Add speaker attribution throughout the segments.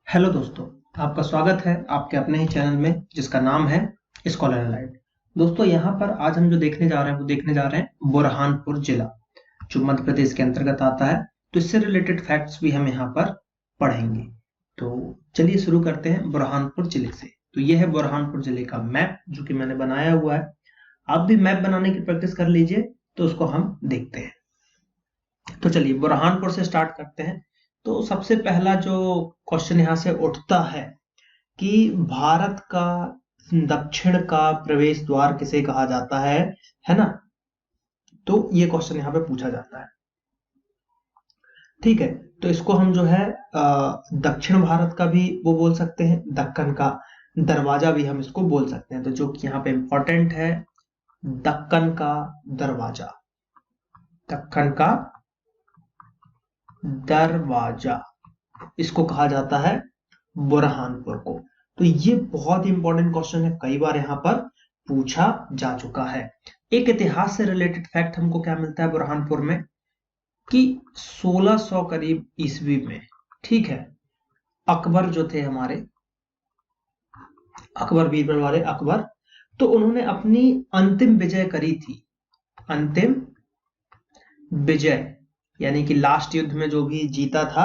Speaker 1: Hello दोस्तों, आपका स्वागत है आपके अपने ही चैनल में जिसका नाम है स्कॉलर एलाइड। दोस्तों, यहाँ पर आज हम जो देखने जा रहे हैं वो देखने जा रहे हैं बुरहानपुर जिला, जो मध्य प्रदेश के अंतर्गत आता है। तो इससे रिलेटेड फैक्ट्स भी हम यहाँ पर पढ़ेंगे। तो चलिए शुरू करते हैं बुरहानपुर जिले से। तो ये है बुरहानपुर जिले का मैप जो कि मैंने बनाया हुआ है। आप भी मैप बनाने की प्रैक्टिस कर लीजिए, तो उसको हम देखते हैं। तो चलिए बुरहानपुर से स्टार्ट करते हैं। तो सबसे पहला जो क्वेश्चन यहाँ से उठता है कि भारत का दक्षिण का प्रवेश द्वार किसे कहा जाता है ना। तो ये क्वेश्चन यहाँ पे पूछा जाता है। ठीक है, तो इसको हम जो है दक्षिण भारत का भी वो बोल सकते हैं, दक्कन का दरवाजा भी हम इसको बोल सकते हैं। तो जो कि यहाँ पे इंपॉर्टेंट है, दक्कन का दरवाजा, दक्कन का दरवाजा इसको कहा जाता है बुरहानपुर को। तो ये बहुत ही इंपॉर्टेंट क्वेश्चन है, कई बार यहाँ पर पूछा जा चुका है। एक इतिहास से रिलेटेड फैक्ट हमको क्या मिलता है बुरहानपुर में कि 1600 करीब ईस्वी में, ठीक है, अकबर जो थे हमारे, अकबर बीरबल वाले अकबर, तो उन्होंने अपनी अंतिम विजय करी थी। अंतिम विजय यानी कि लास्ट युद्ध में जो भी जीता था,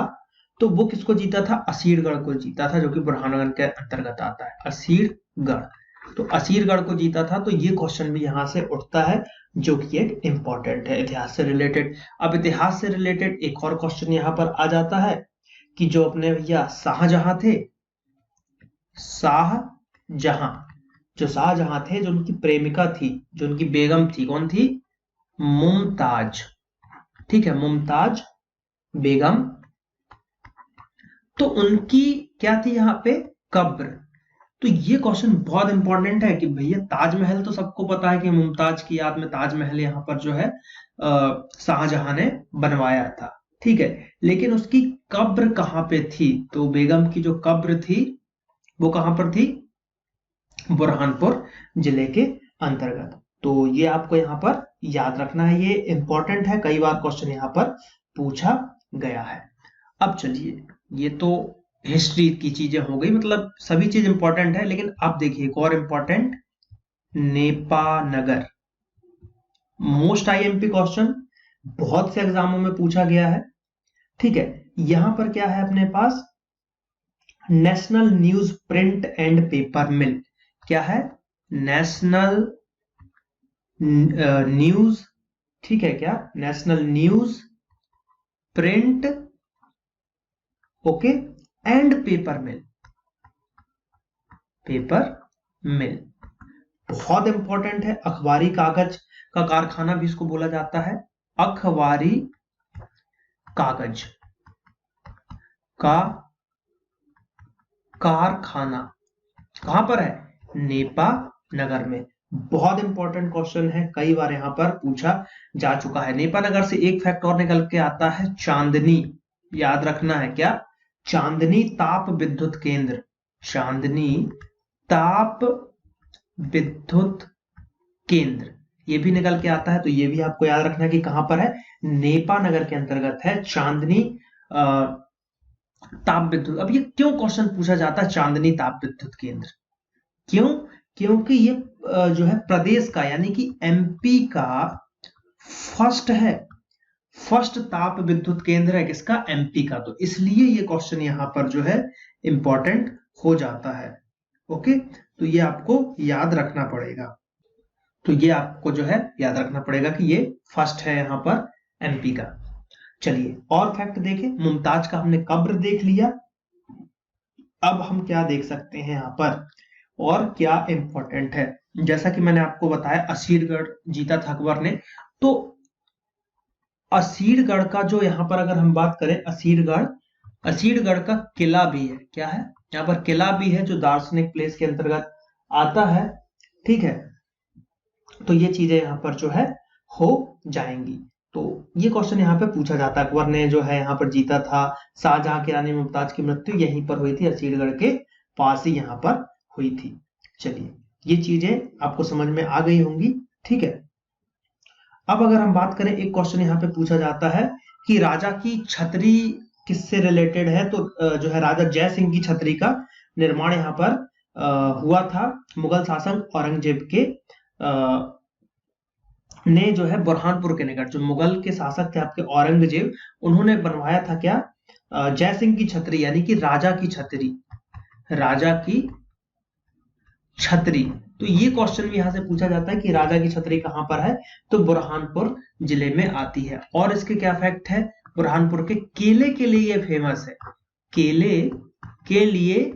Speaker 1: तो वो किसको जीता था? असीरगढ़ को जीता था, जो कि बुरहानगढ़ के अंतर्गत आता है, असीरगढ़। तो असीरगढ़ को जीता था। तो ये क्वेश्चन भी यहां से उठता है, जो कि एक इंपॉर्टेंट है इतिहास से रिलेटेड। अब इतिहास से रिलेटेड एक और क्वेश्चन यहां पर आ जाता है कि जो अपने भैया शाहजहां थे, शाहजहां, जो शाहजहां थे, जो उनकी प्रेमिका थी, जो उनकी बेगम थी, कौन थी? मुमताज। ठीक है, मुमताज बेगम। तो उनकी क्या थी यहाँ पे? कब्र। तो ये क्वेश्चन बहुत इंपॉर्टेंट है कि भैया ताजमहल तो सबको पता है कि मुमताज की याद में ताजमहल यहाँ पर जो है शाहजहां ने बनवाया था, ठीक है, लेकिन उसकी कब्र कहाँ पे थी? तो बेगम की जो कब्र थी वो कहां पर थी? बुरहानपुर जिले के अंतर्गत। तो ये आपको यहाँ पर याद रखना है, ये इंपॉर्टेंट है, कई बार क्वेश्चन यहाँ पर पूछा गया है। अब चलिए, ये तो हिस्ट्री की चीजें हो गई, मतलब सभी चीज इंपॉर्टेंट है, लेकिन अब देखिए एक और important, Nepanagar. Most IMP question, बहुत से एग्जामों में पूछा गया है। ठीक है, यहां पर क्या है अपने पास? National news print and paper mill. क्या है? नेशनल न्यूज, ठीक है, क्या? National news print, okay, and paper mill. Paper mill बहुत इंपॉर्टेंट है। अखबारी कागज का कारखाना भी इसको बोला जाता है। अखबारी कागज का कारखाना कहां पर है? नेपा नगर में। बहुत इंपॉर्टेंट क्वेश्चन है, कई बार यहां पर पूछा जा चुका है। नेपा नगर से एक फैक्ट और निकल के आता है, चांदनी। याद रखना है, क्या? चांदनी ताप विद्युत केंद्र। चांदनी ताप विद्युत केंद्र, ये भी निकल के आता है। तो ये भी आपको याद रखना है कि कहां पर है? नेपा नगर के अंतर्गत है चांदनी ताप विद्युत। अब ये क्यों क्वेश्चन पूछा जाता है चांदनी ताप विद्युत केंद्र? क्यों? क्योंकि ये जो है प्रदेश का यानी कि एमपी का फर्स्ट है, फर्स्ट ताप विद्युत केंद्र है। किसका? एमपी का। तो इसलिए ये क्वेश्चन यहां पर जो है इंपॉर्टेंट हो जाता है। ओके, तो ये आपको याद रखना पड़ेगा। तो ये आपको जो है याद रखना पड़ेगा कि ये फर्स्ट है यहां पर एमपी का। चलिए और फैक्ट देखें। मुमताज का हमने कब्र देख लिया। अब हम क्या देख सकते हैं यहां पर और क्या इंपॉर्टेंट है? जैसा कि मैंने आपको बताया असीरगढ़ जीता था अकबर ने। तो असीरगढ़ का जो यहां पर अगर हम बात करें, असीरगढ़, असीरगढ़ का किला भी है। क्या है? यहाँ पर किला भी है जो दार्शनिक प्लेस के अंतर्गत आता है। ठीक है, तो ये चीजें यहाँ पर जो है हो जाएंगी। तो ये क्वेश्चन यहाँ पे पूछा जाता है, अकबर ने जो है यहाँ पर जीता था। शाहजहां की रानी मुमताज की मृत्यु यहीं पर हुई थी, असीरगढ़ के पास ही यहाँ पर हुई थी। चलिए, ये चीजें आपको समझ में आ गई होंगी। ठीक है, अब अगर हम बात करें, एक क्वेश्चन यहाँ पे पूछा जाता है कि राजा की छतरी किससे रिलेटेड है, तो जो है राजा जय सिंह की छतरी का निर्माण यहाँ पर हुआ था। मुगल शासक औरंगजेब के ने जो है बुरहानपुर के निकट, जो मुगल के शासक थे आपके औरंगजेब, उन्होंने बनवाया था क्या, जय सिंह की छतरी, यानी कि राजा की छतरी, राजा की छतरी। तो ये क्वेश्चन भी यहां से पूछा जाता है कि राजा की छतरी कहां पर है, तो बुरहानपुर जिले में आती है। और इसके क्या फैक्ट है, बुरहानपुर के केले के लिए ये फेमस है, केले के लिए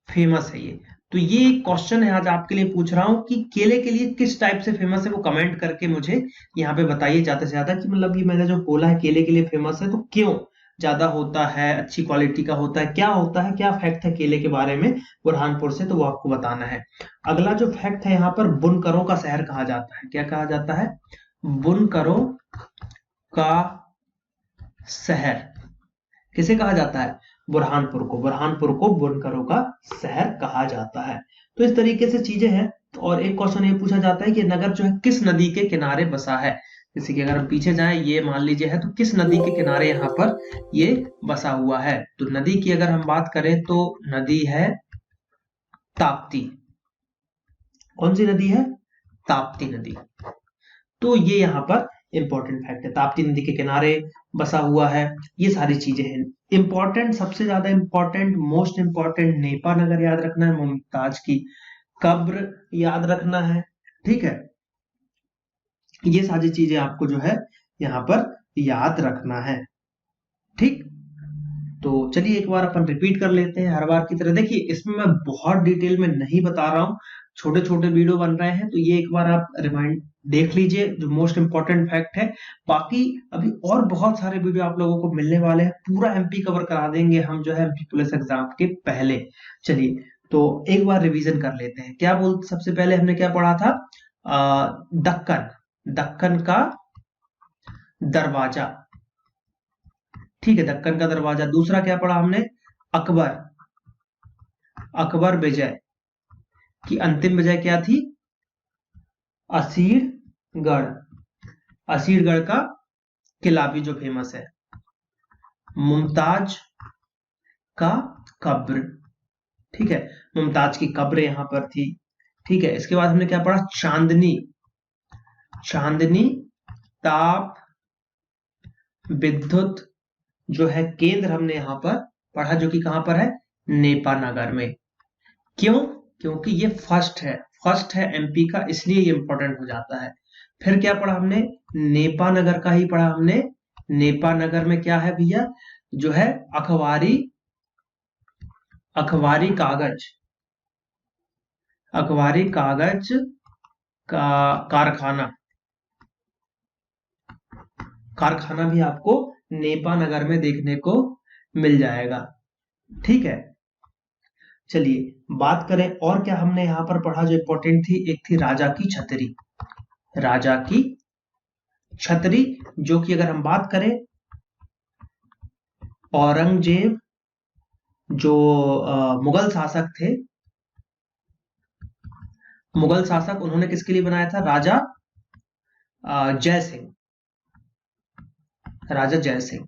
Speaker 1: फेमस है ये। तो ये एक क्वेश्चन है आज आपके लिए पूछ रहा हूं कि केले के लिए किस टाइप से फेमस है, वो कमेंट करके मुझे यहाँ पे बताइए ज्यादा से ज्यादा, कि मतलब ये मैंने जो बोला है केले के लिए फेमस है, तो क्यों ज्यादा होता है, अच्छी क्वालिटी का होता है, क्या होता है, क्या फैक्ट है केले के बारे में बुरहानपुर से, तो वो आपको बताना है। अगला जो फैक्ट है, यहाँ पर बुनकरों का शहर कहा जाता है। क्या कहा जाता है, बुनकरों का शहर। किसे कहा जाता है, बुरहानपुर को। बुरहानपुर को बुनकरों का शहर कहा जाता है। तो इस तरीके से चीजें हैं। और एक क्वेश्चन ये पूछा जाता है कि नगर जो है किस नदी के किनारे बसा है। जैसे कि अगर हम पीछे जाएं, ये मान लीजिए है, तो किस नदी के किनारे यहाँ पर ये बसा हुआ है। तो नदी की अगर हम बात करें तो नदी है ताप्ती। कौन सी नदी है, ताप्ती नदी। तो ये यहाँ पर इंपॉर्टेंट फैक्ट है, ताप्ती नदी के किनारे बसा हुआ है। ये सारी चीजें हैं इंपॉर्टेंट, सबसे ज्यादा इंपॉर्टेंट, मोस्ट इंपॉर्टेंट, नेपा नगर याद रखना है, मुमताज की कब्र याद रखना है, ठीक है। ये सारी चीजें आपको जो है यहाँ पर याद रखना है, ठीक। तो चलिए एक बार अपन रिपीट कर लेते हैं हर बार की तरह। देखिए इसमें मैं बहुत डिटेल में नहीं बता रहा हूँ, छोटे छोटे वीडियो बन रहे हैं, तो ये एक बार आप रिमाइंड देख लीजिए जो मोस्ट इंपॉर्टेंट फैक्ट है। बाकी अभी और बहुत सारे वीडियो आप लोगों को मिलने वाले हैं, पूरा एमपी कवर करा देंगे हम जो है एमपी पुलिस एग्जाम के पहले। चलिए तो एक बार रिवीजन कर लेते हैं। क्या बोल, सबसे पहले हमने क्या पढ़ा था, दक्कन, दक्कन का दरवाजा, ठीक है, दक्कन का दरवाजा। दूसरा क्या पढ़ा हमने, अकबर, अकबर विजय की अंतिम विजय क्या थी, असीरगढ़, असीरगढ़ का किला भी जो फेमस है। मुमताज का कब्र, ठीक है, मुमताज की कब्र यहां पर थी, ठीक है। इसके बाद हमने क्या पढ़ा, चांदनी, चांदनी ताप विद्युत जो है केंद्र हमने यहां पर पढ़ा, जो कि कहां पर है, नेपा नगर में। क्यों, क्योंकि ये फर्स्ट है एमपी का, इसलिए ये इंपॉर्टेंट हो जाता है। फिर क्या पढ़ा हमने, नेपा नगर का ही पढ़ा हमने। नेपा नगर में क्या है भैया, जो है अखबारी, अखबारी कागज, अखबारी कागज का कारखाना, कारखाना भी आपको नेपा नगर में देखने को मिल जाएगा, ठीक है। चलिए बात करें और क्या हमने यहां पर पढ़ा जो इंपॉर्टेंट थी, एक थी राजा की छतरी, राजा की छतरी, जो कि अगर हम बात करें औरंगजेब जो मुगल शासक थे, मुगल शासक, उन्होंने किसके लिए बनाया था, राजा जय सिंह, राजा जय सिंह,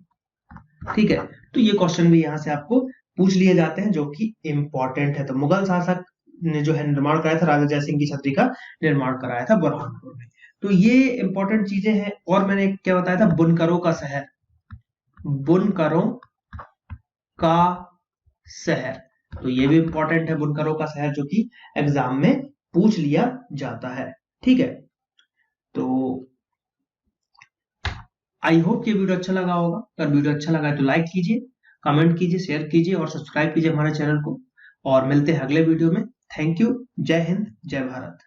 Speaker 1: ठीक है। तो ये क्वेश्चन भी यहां से आपको पूछ लिए जाते हैं जो कि इंपॉर्टेंट है। तो मुगल शासक ने जो है निर्माण कराया था, राजा जय सिंह की छतरी का निर्माण कराया था बुरहानपुर में। तो ये इंपॉर्टेंट चीजें हैं। और मैंने क्या बताया था, बुनकरों का शहर, बुनकरों का शहर, तो ये भी इंपॉर्टेंट है, बुनकरों का शहर, जो कि एग्जाम में पूछ लिया जाता है, ठीक है। तो आई होप ये वीडियो अच्छा लगा होगा। अगर वीडियो अच्छा लगा है तो लाइक कीजिए, कमेंट कीजिए, शेयर कीजिए और सब्सक्राइब कीजिए हमारे चैनल को। और मिलते हैं अगले वीडियो में। थैंक यू, जय हिंद, जय भारत।